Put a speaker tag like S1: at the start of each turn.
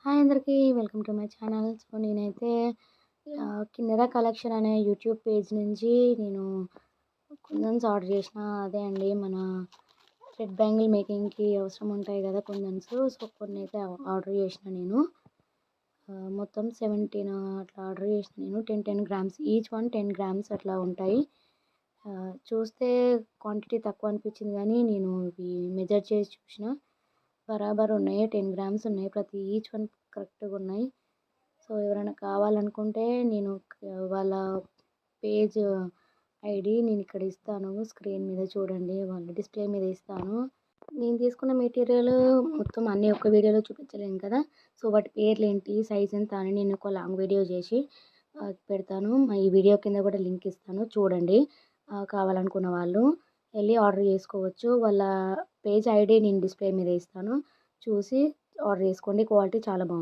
S1: Hi అందరికీ welcome to my channel. So నేనైతే కిన్నెర కలెక్షన్ అనే యూట్యూబ్ పేజ్ నుంచి నేను కుందన్స్ ఆర్డర్ చేసిన. అదే అండి మన రెడ్ బ్యాంగిల్ మేకింగ్కి అవసరం ఉంటాయి కదా కుందన్స్. సో కొన్ని అయితే ఆర్డర్ చేసిన నేను. మొత్తం 17 అట్లా ఆర్డర్ చేసిన నేను. 10 గ్రామ్స్ ఈచ్ వన్ 10 గ్రామ్స్ అట్లా ఉంటాయి. చూస్తే క్వాంటిటీ తక్కువ అనిపించింది కానీ నేను ఇవి మెజర్ చేసి చూసిన, బరాబర్ ఉన్నాయి. 10 గ్రామ్స్ ఉన్నాయి. ప్రతి ఈచ్ వన్ కరెక్ట్గా ఉన్నాయి. సో ఎవరైనా కావాలనుకుంటే నేను వాళ్ళ పేజ్ ఐడి నేను ఇక్కడ ఇస్తాను, స్క్రీన్ మీద చూడండి, వాళ్ళ డిస్ప్లే మీద ఇస్తాను. నేను తీసుకున్న మెటీరియల్ మొత్తం అన్నీ ఒక వీడియోలో చూపించలేను కదా. సో వాటి పేర్లు ఏంటి, సైజ్ ఎంత అని నేను ఒక లాంగ్ వీడియో చేసి పెడతాను. ఈ వీడియో కింద కూడా లింక్ ఇస్తాను, చూడండి. కావాలనుకున్న వాళ్ళు వెళ్ళి ఆర్డర్ చేసుకోవచ్చు. వాళ్ళ పేజ్ ఐడి నేను డిస్ప్లే మీద ఇస్తాను, చూసి ఆర్డర్ చేసుకోండి. క్వాలిటీ చాలా బాగుంది.